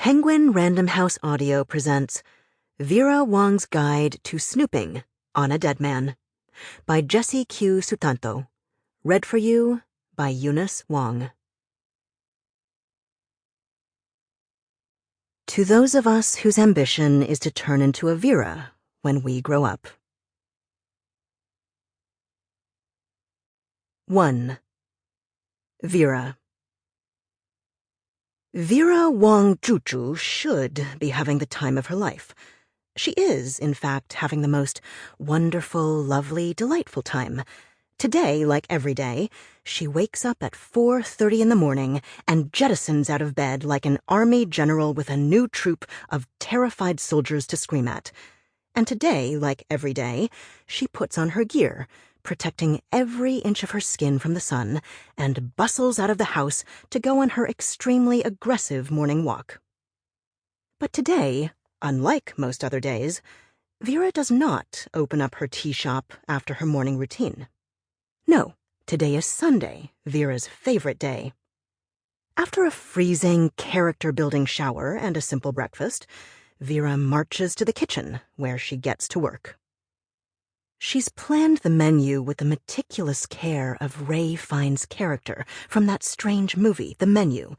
Penguin Random House Audio presents Vera Wong's Guide to Snooping on a Dead Man by Jessie Q. Sutanto. Read for you by Eunice Wong. To those of us whose ambition is to turn into a Vera when we grow up. 1. Vera. Vera Wong Juju should be having the time of her life. She is, in fact, having the most wonderful, lovely, delightful time. Today, like every day, she wakes up at 4:30 in the morning and jettisons out of bed like an army general with a new troop of terrified soldiers to scream at. And today, like every day, she puts on her gear, protecting every inch of her skin from the sun, and bustles out of the house to go on her extremely aggressive morning walk. But today, unlike most other days, Vera does not open up her tea shop after her morning routine. No, today is Sunday, Vera's favorite day. After a freezing, character-building shower and a simple breakfast, Vera marches to the kitchen, where she gets to work. She's planned the menu with the meticulous care of Ray Fiennes' character from that strange movie, The Menu,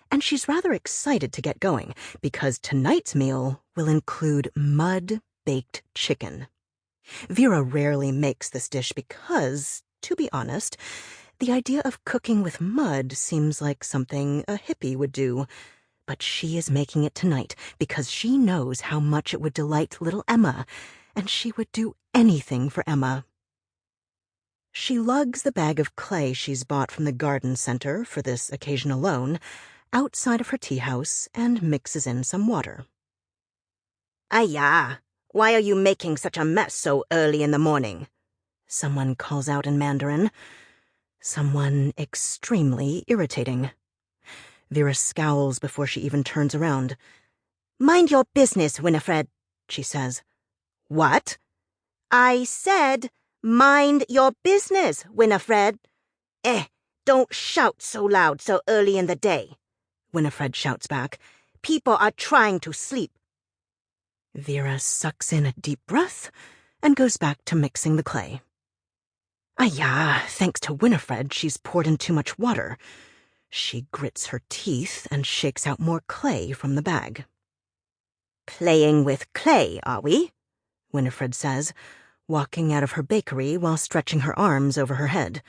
and she's rather excited to get going because tonight's meal will include mud-baked chicken. Vera rarely makes this dish because, to be honest, the idea of cooking with mud seems like something a hippie would do. But she is making it tonight because she knows how much it would delight little Emma, and she would do anything for Emma. She lugs the bag of clay she's bought from the garden center for this occasion alone outside of her tea house and mixes in some water. "Ayah, why are you making such a mess so early in the morning?" someone calls out in Mandarin. Someone extremely irritating. Vera scowls before she even turns around. "Mind your business, Winifred," she says. "What?" "I said, mind your business, Winifred." Don't shout so loud so early in the day," Winifred shouts back. "People are trying to sleep." Vera sucks in a deep breath and goes back to mixing the clay. Ayah, thanks to Winifred, she's poured in too much water. She grits her teeth and shakes out more clay from the bag. "Playing with clay, are we?" Winifred says, walking out of her bakery while stretching her arms over her head.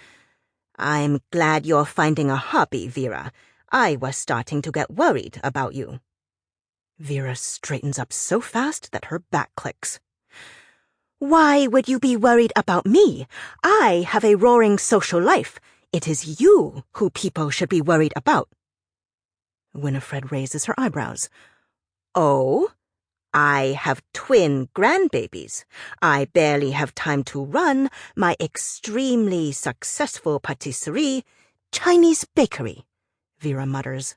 "I'm glad you're finding a hobby, Vera. I was starting to get worried about you." Vera straightens up so fast that her back clicks. "Why would you be worried about me? I have a roaring social life. It is you who people should be worried about." Winifred raises her eyebrows. "Oh? I have twin grandbabies. I barely have time to run my extremely successful patisserie, Chinese bakery," Vera mutters.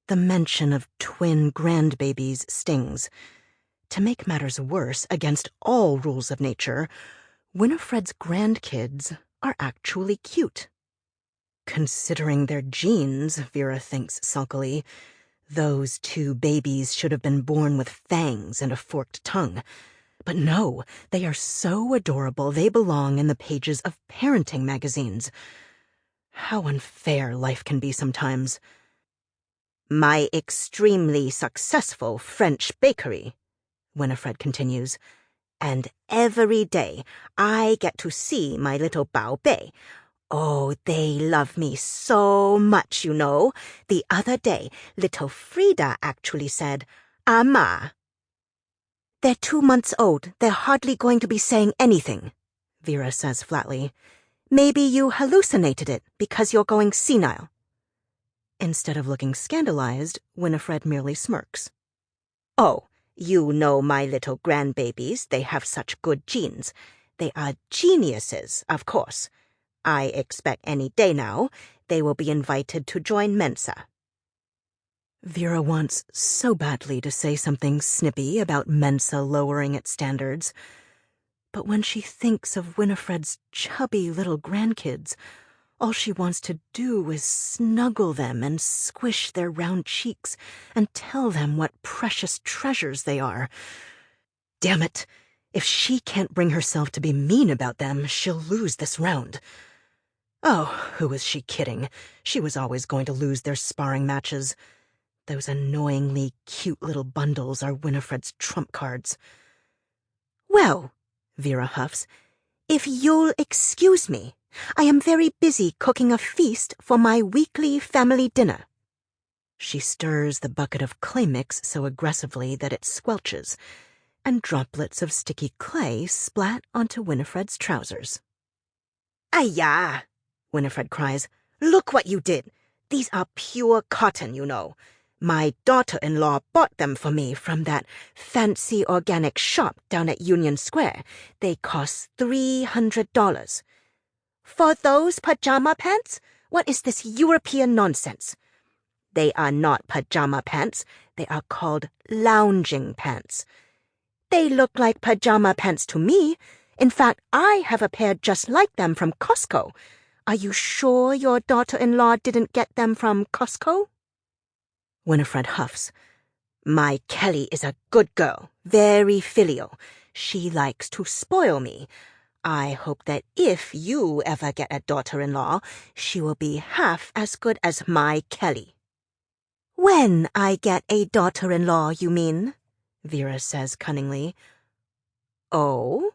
The mention of twin grandbabies stings. To make matters worse, against all rules of nature, Winifred's grandkids are actually cute. Considering their genes, Vera thinks sulkily, those two babies should have been born with fangs and a forked tongue. But no, they are so adorable they belong in the pages of parenting magazines. How unfair life can be sometimes. "My extremely successful French bakery," Winifred continues, "and every day I get to see my little Baobei. Oh, they love me so much, you know. The other day, little Frida actually said, 'Ama.'" "They're 2 months old. They're hardly going to be saying anything," Vera says flatly. "Maybe you hallucinated it because you're going senile." Instead of looking scandalized, Winifred merely smirks. "Oh, you know my little grandbabies. They have such good genes. They are geniuses, of course. I expect any day now they will be invited to join Mensa." Vera wants so badly to say something snippy about Mensa lowering its standards. But when she thinks of Winifred's chubby little grandkids, All she wants to do is snuggle them and squish their round cheeks and tell them what precious treasures they are. Damn it! If she can't bring herself to be mean about them, she'll lose this round. Oh, who was she kidding? She was always going to lose their sparring matches. Those annoyingly cute little bundles are Winifred's trump cards. Well, Vera huffs, if you'll excuse me, I am very busy cooking a feast for my weekly family dinner. She stirs the bucket of clay mix so aggressively that it squelches, and droplets of sticky clay splat onto Winifred's trousers. Ay-ya! Winifred cries. Look what you did! These are pure cotton, you know. My daughter-in-law bought them for me from that fancy organic shop down at Union Square. They cost $300. For those pajama pants? What is this European nonsense? They are not pajama pants. They are called lounging pants. They look like pajama pants to me. In fact, I have a pair just like them from Costco. Are you sure your daughter-in-law didn't get them from Costco? Winifred huffs. My Kelly is a good girl, very filial. She likes to spoil me. I hope that if you ever get a daughter-in-law, she will be half as good as my Kelly. When I get a daughter-in-law, you mean? Vera says cunningly. Oh?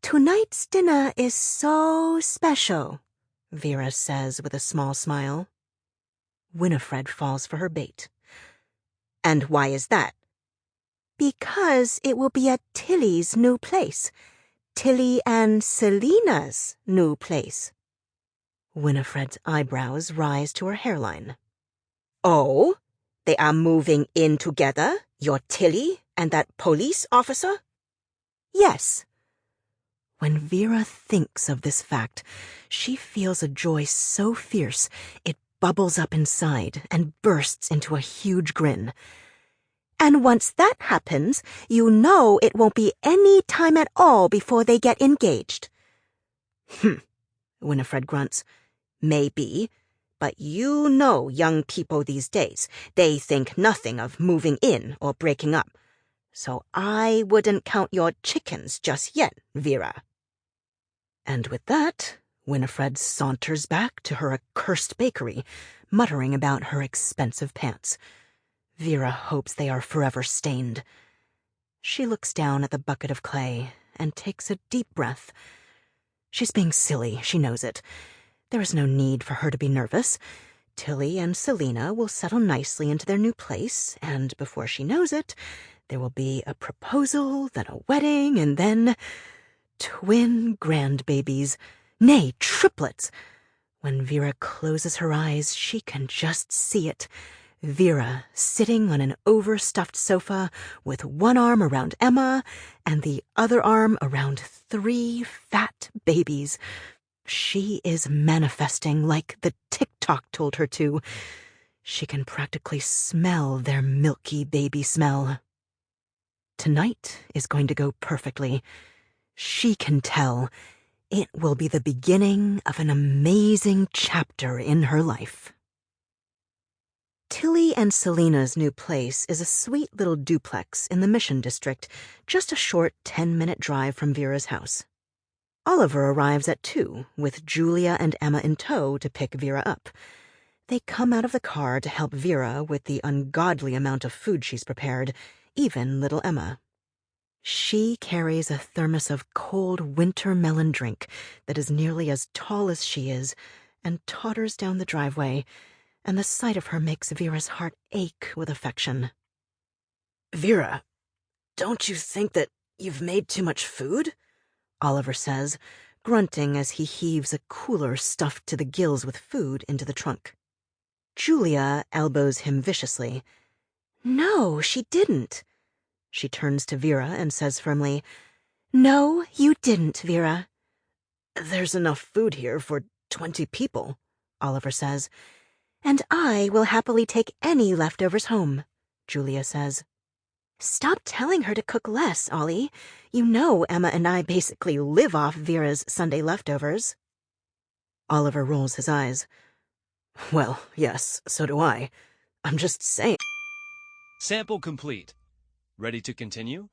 Tonight's dinner is so special, Vera says with a small smile. Winifred falls for her bait. And why is that? Because it will be at Tilly's new place. Tilly and Selena's new place. Winifred's eyebrows rise to her hairline. Oh? They are moving in together, your Tilly and that police officer? Yes. When Vera thinks of this fact, she feels a joy so fierce it bubbles up inside and bursts into a huge grin. And once that happens, you know it won't be any time at all before they get engaged. Winifred grunts. Maybe, but you know young people these days, they think nothing of moving in or breaking up. So I wouldn't count your chickens just yet, Vera. And with that, Winifred saunters back to her accursed bakery, muttering about her expensive pants. Vera hopes they are forever stained. She looks down at the bucket of clay and takes a deep breath. She's being silly, she knows it. There is no need for her to be nervous. Tilly and Selena will settle nicely into their new place, and before she knows it, there will be a proposal, then a wedding, and then twin grandbabies. Nay, triplets. When Vera closes her eyes, she can just see it. Vera sitting on an overstuffed sofa with one arm around Emma and the other arm around 3 fat babies. She is manifesting like the TikTok told her to. She can practically smell their milky baby smell. Tonight is going to go perfectly. She can tell. It will be the beginning of an amazing chapter in her life. Tilly and Selena's new place is a sweet little duplex in the Mission District, just a short 10-minute drive from Vera's house. Oliver arrives at 2, with Julia and Emma in tow to pick Vera up. They come out of the car to help Vera with the ungodly amount of food she's prepared, even little Emma. She carries a thermos of cold winter melon drink that is nearly as tall as she is and totters down the driveway, and the sight of her makes Vera's heart ache with affection. Vera, don't you think that you've made too much food? Oliver says, grunting as he heaves a cooler stuffed to the gills with food into the trunk. Julia elbows him viciously. No, she didn't. She turns to Vera and says firmly, No, you didn't, Vera. There's enough food here for 20 people, Oliver says. And I will happily take any leftovers home, Julia says. Stop telling her to cook less, Ollie. You know Emma and I basically live off Vera's Sunday leftovers. Oliver rolls his eyes. Well, yes, so do I. I'm just saying. Sample complete. Ready to continue?